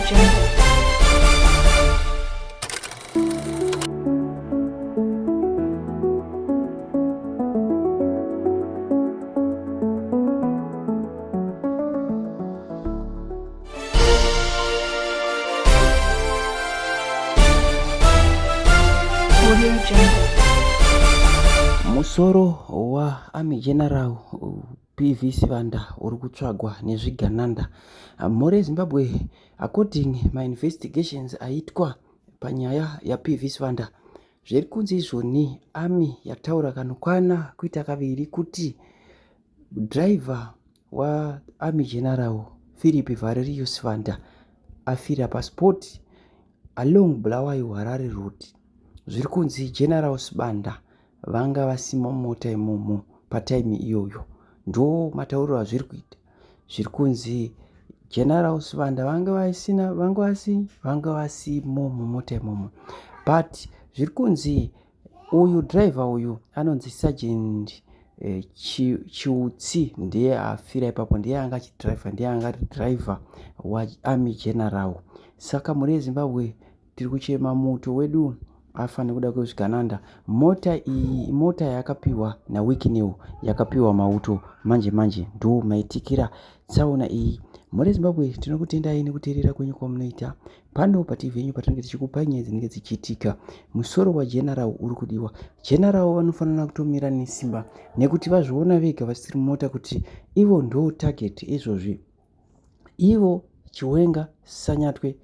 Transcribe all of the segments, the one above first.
Jungle. Musoro waArmy General PV Sivanda uri kutsvagwa nezvigananda. Mhuri yeZimbabwe, according my investigations aitwa panyaya yaPV Sivanda, zviri kunzi izvoni Army yataura kanokwana kuita kaviri kuti driver waArmy General Philip Valerio Sivanda afira pasport along Bulawayo Harare Road. Zviri kunzi General Sibanda vanga vasimo mota imomo pataimi iyoyo. Ndo matauriro azviri kuita. Zviri kunzi General Sibanda vanga vasimo mumota imomo. But zviri kunzi uyu driver uyu anonzi Sergeant Chiutsi ndiye afira ipapo, ndiye anga achidriver, ndiye anga ari driver waArmy General. Saka mhuri yeZimbabwe tiri kuchema muto wedu afane kuda kwezvigananda. Mota iyi mota yakapiwa naWikinew, yakapiwa mauto manje ndo maitikira tsaona iyi. Mhuri yeZimbabwe tinokutendai nekuteerera kwenyu kwamunoita pano paTV yenyu patinenge tichikupai nyaya dzinenge dzichiitika. Musoro waGeneral uri kudiwa. General vanofanira kutomira nesimba nekuti vazviona vega vasiri mumota kuti ivo ndo target izvozvi. Ivo Chiwenga, Sanyatwe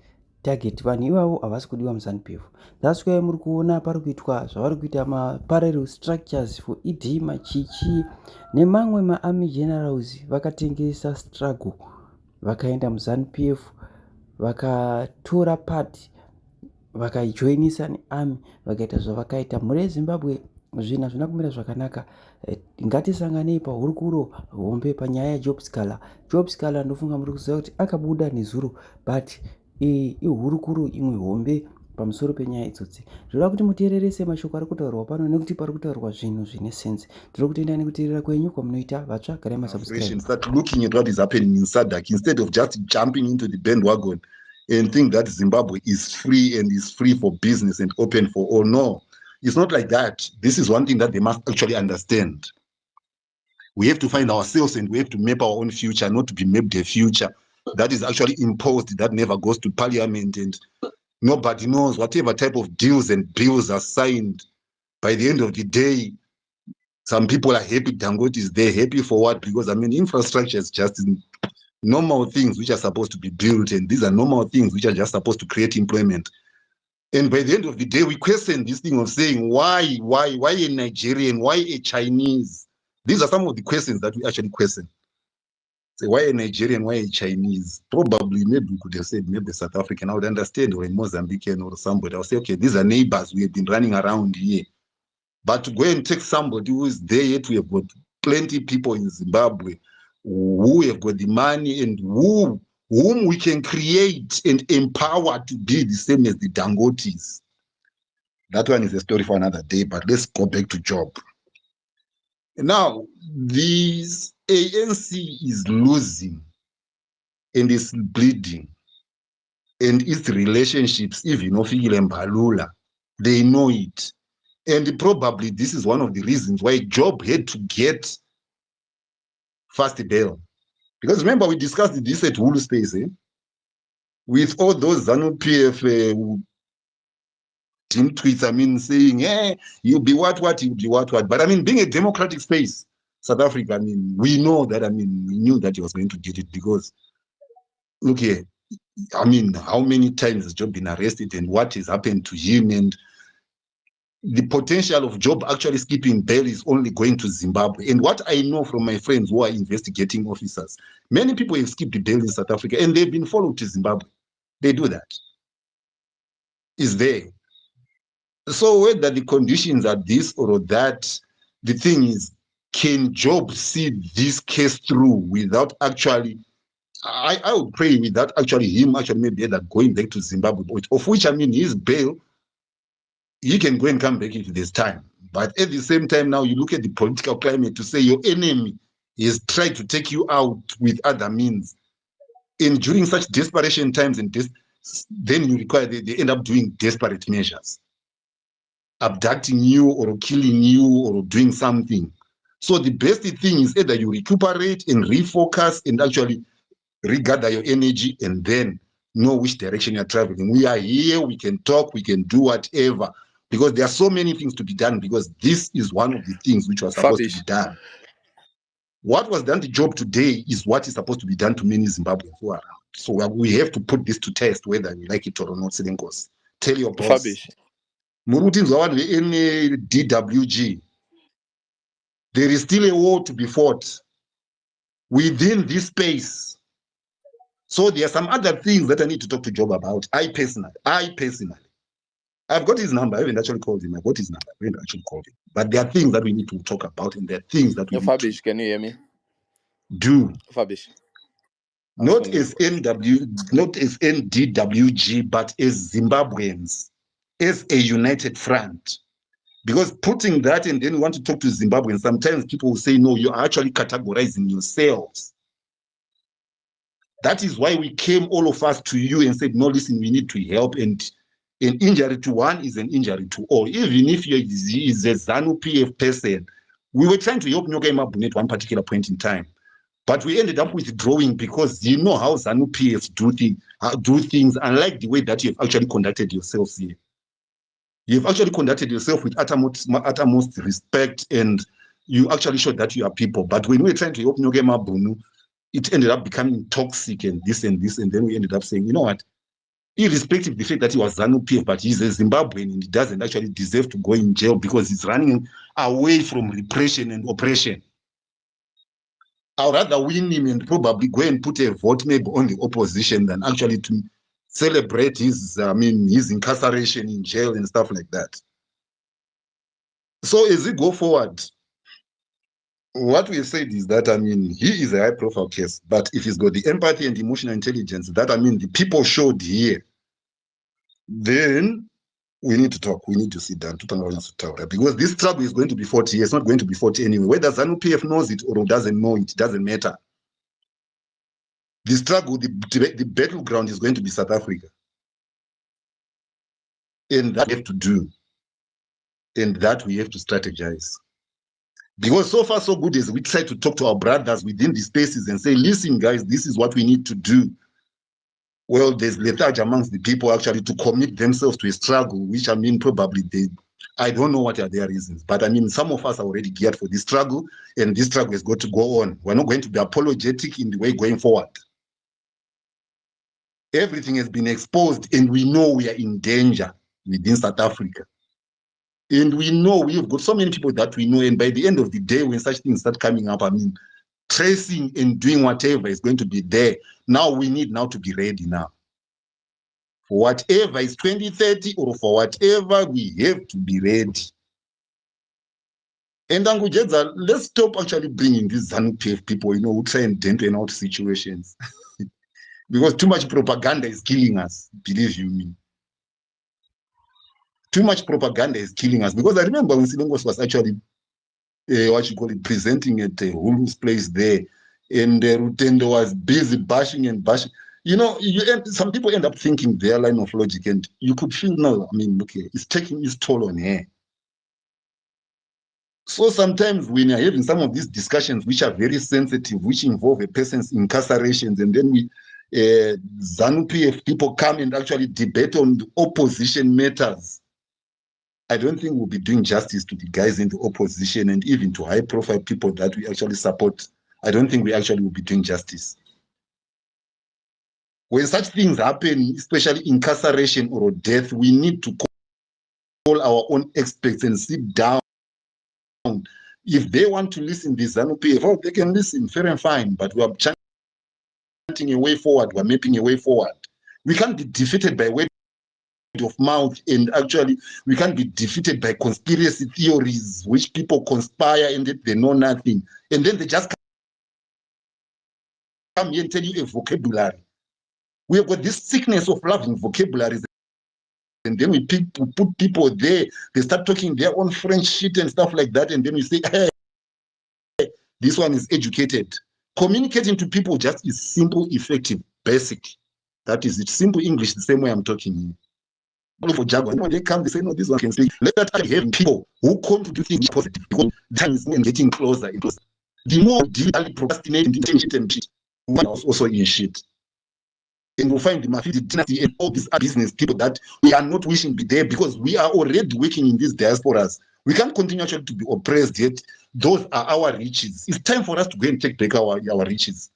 target, vanhu ivavo havasi kudiwa muZANU-PF. That's why muri kuona pari kuitwa zvavari kuita ma-parallel structures for ED Machichi nemamwe maArmy Generals vakatengesa struggle vakaenda muZANU-PF vakatora part vakaijoinisa neArmy vakaita zvavakaita. Mhuri yeZimbabwe zvinhu hazvina kumira zvakanaka. Ngatisanganei pahurukuro hombe panyaya yaJob Scaler. Job Scaler ndofunga muri kuziva kuti akabuda nezuro, but ihurukuro imwe hombe pamusoro penyaya idzodzi. Zvoda kuti muteererese mashoko ari kutaurwa pano nekuti pari kutaurwa zvinhu zvine sense. Tiri kutendai nekuteerera kwenyu kwamunoita. Vatsva garai masubscribe. Start looking at what is happening in SADC instead of just jumping into the bandwagon and think that Zimbabwe is free and is free for business and open for all. No, it's not like that. This is one thing that they must actually understand. We have to find ourselves and we have to map our own future, not to be mapped a future that is actually imposed, that never goes to parliament, and nobody knows whatever type of deals and bills are signed. By the end of the day, some people are happy Dangote is there. Happy for what? Because infrastructure is just normal things which are supposed to be built, and these are normal things which are just supposed to create employment. And by the end of the day, we question this thing of saying why a Nigerian, why a Chinese? These are some of the questions that we actually question. Say, why a Nigerian, why a Chinese? Probably, maybe we could have said maybe South African, I would understand, or a Mozambican or somebody. I would say, okay, these are neighbors, we have been running around here. But to go and take somebody who is there, yet we have got plenty of people in Zimbabwe who have got the money and whom we can create and empower to be the same as the Dangotes. That one is a story for another day, but let's go back to Job. Now, this ANC is losing and is bleeding, and its relationships, even Ofikile Mbalula, they know it. And probably this is one of the reasons why Job had to get fast bail. Because remember, we discussed this at Hulu Space, with all those ZANU-PF team tweets, saying, hey, you'll be what, you'll be what. But being a democratic space, South Africa, we know that, we knew that he was going to get it because, look here, how many times has Job been arrested and what has happened to him, and the potential of Job actually skipping bail is only going to Zimbabwe. And what I know from my friends who are investigating officers, many people have skipped the bail in South Africa and they've been followed to Zimbabwe. They do that. It's there. So whether the conditions are this or that, the thing is, can Job see this case through without actually, I would pray without actually him maybe either going back to Zimbabwe, of which his bail, he can go and come back if there's time. But at the same time, now you look at the political climate to say your enemy is trying to take you out with other means. And during such desperation times and then you require, they end up doing desperate measures, abducting you or killing you or doing something. So the best thing is either you recuperate and refocus and actually regather your energy and then know which direction you're traveling. We are here, we can talk, we can do whatever, because there are so many things to be done, because this is one of the things which was supposed to be done. What was done the job today is what is supposed to be done to many Zimbabweans who are around. So we have to put this to test, whether you like it or not. Selenkos, tell your boss. In DWG, there is still a war to be fought within this space. So there are some other things that I need to talk to Job about. I personally, I've got his number. I haven't actually called him. I got his number. I haven't actually called him. But there are things that we need to talk about, and there are things that we need to can you hear me? Do. Fabish. Not as NDWG, but as Zimbabweans, as a united front. Because putting that and then want to talk to Zimbabweans, sometimes people will say, no, you're actually categorizing yourselves. That is why we came, all of us, to you and said, no, listen, we need to help. And an injury to one is an injury to all. Even if you're a ZANU-PF person, we were trying to help Nyoka Mabune at one particular point in time. But we ended up withdrawing because you know how ZANU-PF do things, unlike the way that you've actually conducted yourselves here. You've actually conducted yourself with uttermost respect, and you actually showed that you are people. But when we were trying to help Nyoka Mabune, it ended up becoming toxic and this, and then we ended up saying, you know what, irrespective of the fact that he was ZANU-PF, but he's a Zimbabwean and he doesn't actually deserve to go in jail because he's running away from repression and oppression. I'd rather win him and probably go and put a vote maybe on the opposition than actually to celebrate his incarceration in jail and stuff like that. So as we go forward, what we said is that, he is a high-profile case, but if he's got the empathy and emotional intelligence that, the people showed here, then we need to talk. We need to sit down. Because this struggle is going to be fought here. It's not going to be fought anyway. Whether ZANU-PF knows it or doesn't know it, doesn't matter. The struggle, the battleground is going to be South Africa. And that we have to do. And that we have to strategize. Because so far, so good as we try to talk to our brothers within the spaces and say, listen, guys, this is what we need to do. Well, there's lethargy amongst the people actually to commit themselves to a struggle, which probably I don't know what are their reasons. But some of us are already geared for this struggle, and this struggle has got to go on. We're not going to be apologetic in the way going forward. Everything has been exposed, and we know we are in danger within South Africa. And we know we've got so many people that we know, and by the end of the day, when such things start coming up, tracing and doing whatever is going to be there. Now we need to be ready now. For whatever is 2030 or for whatever, we have to be ready. And Angujeza, let's stop actually bringing these ZANU-PF people, who try and dampen out situations. Because too much propaganda is killing us, believe you me. Too much propaganda is killing us. Because I remember when Silengos was actually presenting at Hulu's place there, and Rutendo was busy bashing and bashing. Some people end up thinking their line of logic, and you could feel, no, okay, it's taking its toll on her. So sometimes when you're having some of these discussions which are very sensitive, which involve a person's incarcerations, and then ZANU-PF people come and actually debate on the opposition matters, I don't think we'll be doing justice to the guys in the opposition and even to high-profile people that we actually support. I don't think we actually will be doing justice. When such things happen, especially incarceration or death, we need to call our own experts and sit down. If they want to listen to ZANU-PF, they can listen, fair and fine, but we are chanting a way forward, we're mapping a way forward. We can't be defeated by word of mouth, and actually we can't be defeated by conspiracy theories which people conspire and they know nothing, and then they just come here and tell you a vocabulary. We have got this sickness of loving vocabularies, and then we put people there, they start talking their own French shit and stuff like that, and then we say, hey, this one is educated. Communicating to people just is simple, effective, basic. That is it. Simple English, the same way I'm talking here. For Jaguar, when they come, they say, no, this one can speak. Let that have people who come to do things positive because time is getting closer and closer. The more we procrastinate and shit and shit, we are also in shit. And we'll find the Mafidi dynasty and all these business people that we are not wishing to be there because we are already working in these diasporas. We can't continue actually to be oppressed yet. Those are our riches. It's time for us to go and take back our riches.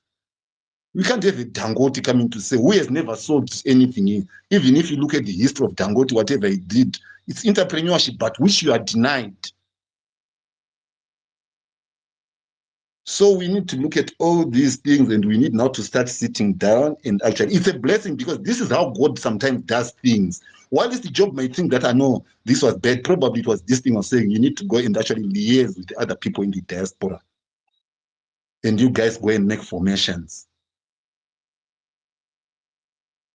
We can't have a Dangote coming to say, who has never sold anything in. Even if you look at the history of Dangote, whatever he did, it's entrepreneurship, but which you are denied. So we need to look at all these things and we need now to start sitting down and actually, it's a blessing because this is how God sometimes does things. While this job might think that I know this was bad, probably it was this thing of saying you need to go and actually liaise with the other people in the diaspora. And you guys go and make formations.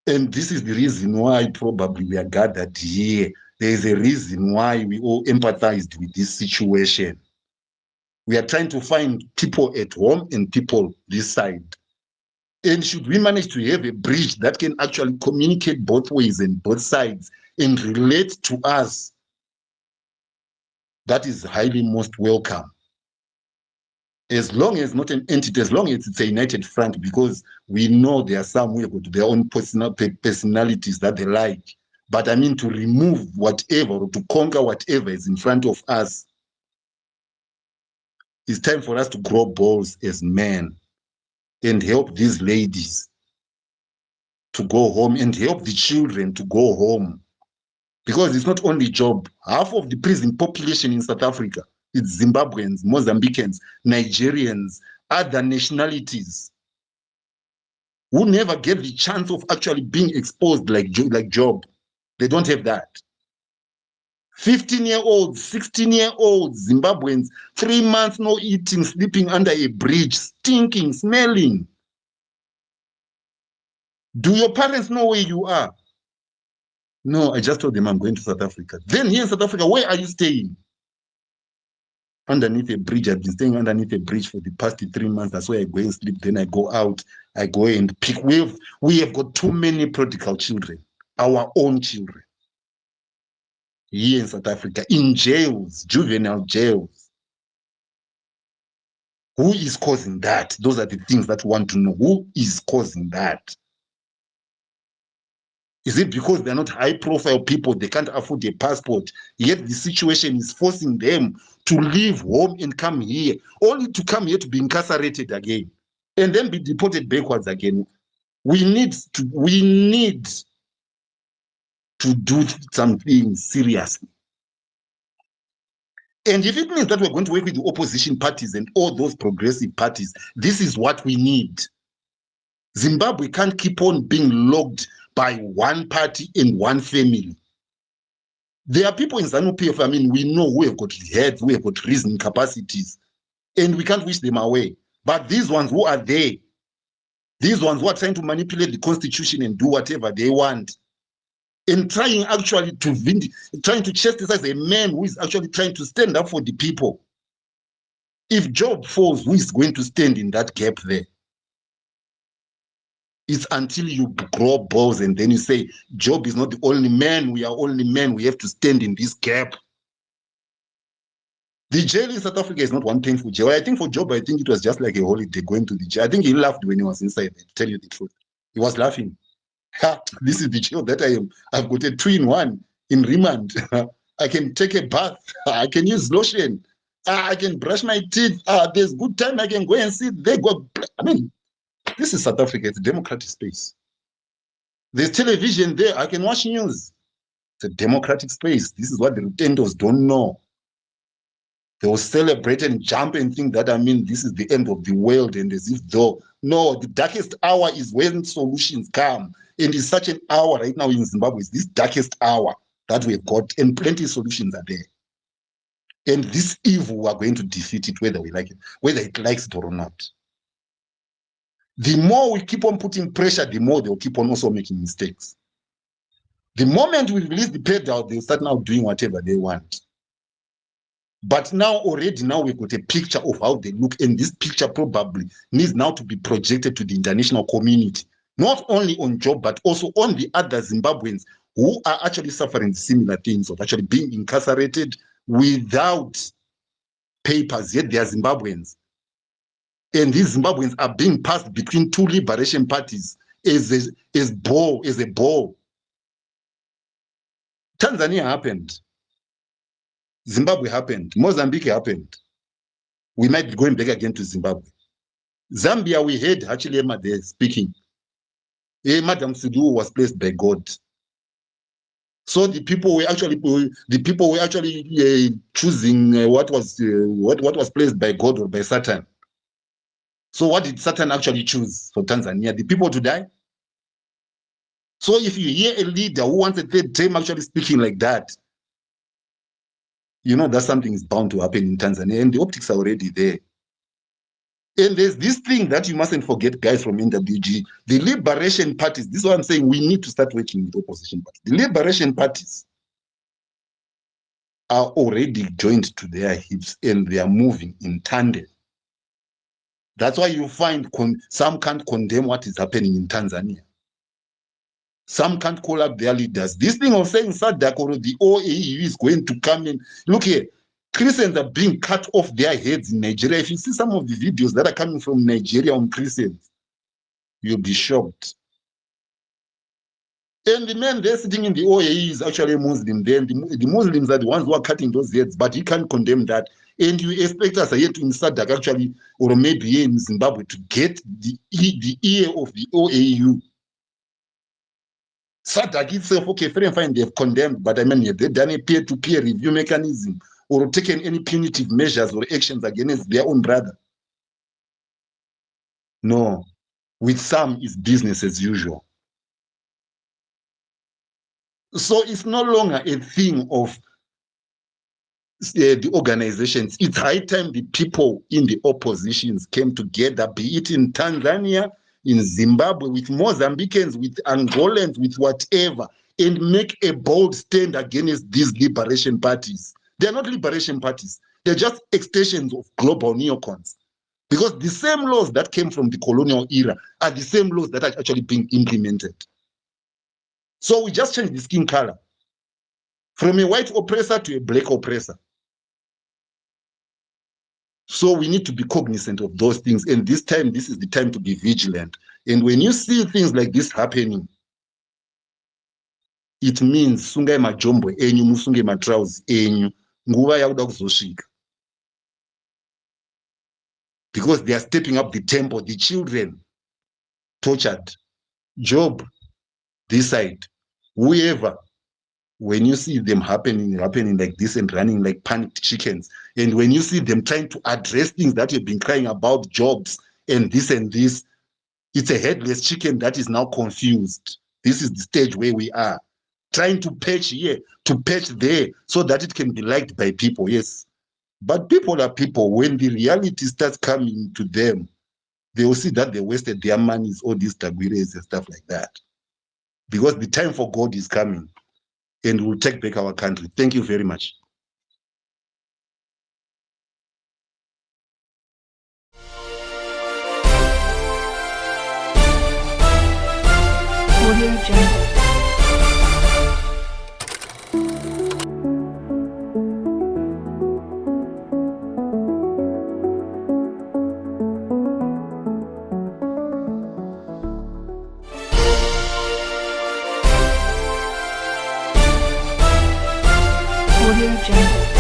And this is the reason why probably we are gathered here. There is a reason why we all empathized with this situation. We are trying to find people at home and people this side. And should we manage to have a bridge that can actually communicate both ways and both sides and relate to us, that is highly most welcome. As long as not an entity, as long as it's a united front, because we know there are some who have got their own personalities that they like. But I mean to remove whatever or to conquer whatever is in front of us. It's time for us to grow balls as men and help these ladies to go home and help the children to go home. Because it's not only job. Half of the prison population in South Africa, it's Zimbabweans, Mozambicans, Nigerians, other nationalities who never get the chance of actually being exposed like Job. They don't have that. 15-year-olds, 16-year-olds, Zimbabweans, 3 months no eating, sleeping under a bridge, stinking, smelling. Do your parents know where you are? No, I just told them I'm going to South Africa. Then here in South Africa, where are you staying? Underneath a bridge. I've been staying underneath a bridge for the past 3 months. That's where I go and sleep. Then I go out. I go and pick. We have got too many prodigal children, our own children, here in South Africa, in jails, juvenile jails. Who is causing that? Those are the things that we want to know. Who is causing that? Is it because they're not high-profile people, they can't afford a passport, yet the situation is forcing them to leave home and come here, only to come here to be incarcerated again, and then be deported backwards again? We need to do something seriously. And if it means that we're going to work with the opposition parties and all those progressive parties, this is what we need. Zimbabwe can't keep on being locked by one party and one family. There are people in ZANU-PF, I mean, we know who have got heads, who have got reasoning capacities, and we can't wish them away. But these ones who are there, these ones who are trying to manipulate the constitution and do whatever they want, and trying actually to trying to chastise a man who is actually trying to stand up for the people. If Job falls, who is going to stand in that gap there? It's until you grow balls and then you say, Job is not the only man, we are only men, we have to stand in this gap. The jail in South Africa is not one painful jail. I think for Job, I think it was just like a holiday going to the jail. I think he laughed when he was inside there, to tell you the truth. He was laughing. Ha, this is the jail that I am. I've got a 2-in-1 in remand. I can take a bath. I can use lotion. I can brush my teeth. There's good time. I can go and sit there. I mean, this is South Africa. It's a democratic space. There's television there. I can watch news. It's a democratic space. This is what the Rutendos don't know. They will celebrate and jump and think that, I mean, this is the end of the world, and as if though, no, the darkest hour is when solutions come. And it's such an hour right now in Zimbabwe, it's this darkest hour that we've got, and plenty of solutions are there. And this evil, we are going to defeat it, whether we like it, whether it likes it or not. The more we keep on putting pressure, the more they'll keep on also making mistakes. The moment we release the pedal, they'll start now doing whatever they want. But now already now we've got a picture of how they look, and this picture probably needs now to be projected to the international community. not only on Job, but also on the other Zimbabweans who are actually suffering similar things of actually being incarcerated without papers, yet they are Zimbabweans. And these Zimbabweans are being passed between two liberation parties as a ball. Tanzania happened. Zimbabwe happened. Mozambique happened. We might be going back again to Zimbabwe. Zambia, we heard Hachilema there speaking. Madam Sidu was placed by God. So the people were actually choosing what was placed by God or by Satan. So what did Satan actually choose for Tanzania? The people to die? So if you hear a leader who wants a third term actually speaking like that, you know that something is bound to happen in Tanzania, and the optics are already there. And there's this thing that you mustn't forget, guys, from NWG. The liberation parties, this is what I'm saying, we need to start working with opposition parties. The liberation parties are already joined to their hips and they are moving in tandem. That's why you find some can't condemn what is happening in Tanzania. Some can't call up their leaders. This thing of saying SADC or the OAU is going to come in. Look here, Christians are being cut off their heads in Nigeria. If you see some of the videos that are coming from Nigeria on Christians, you'll be shocked. And the man there sitting in the OAE is actually a Muslim. Then the Muslims are the ones who are cutting those heads, but he can't condemn that. And you expect us here to in SADC actually, or maybe here in Zimbabwe, to get the ear of the OAU. SADC itself, okay, fair and fine, they've condemned, but I mean, have they done a peer-to-peer review mechanism or taken any punitive measures or actions against their own brother? No. With some, it's business as usual. So it's no longer a thing of the organizations. It's high time the people in the oppositions came together, be it in Tanzania, in Zimbabwe, with Mozambicans, with Angolans, with whatever, and make a bold stand against these liberation parties. They're not liberation parties. They're just extensions of global neocons. Because the same laws that came from the colonial era are the same laws that are actually being implemented. So we just changed the skin color from a white oppressor to a black oppressor. So we need to be cognizant of those things. And this time, this is the time to be vigilant. And when you see things like this happening, it means sungai majombo enyu, musunge matrausi enyu, nguva yakuda kuzosvika. Because they are stepping up the tempo, the children tortured, Job, this side, whoever. When you see them happening like this and running like panicked chickens, and when you see them trying to address things that you've been crying about, jobs and this, it's a headless chicken that is now confused. This is the stage where we are, trying to patch here, to patch there, so that it can be liked by people, yes. But people are people. When the reality starts coming to them, they will see that they wasted their monies, all these tagwires and stuff like that. Because the time for God is coming. And we'll take back our country. Thank you very much. Audio Jungle. Audio Jungle.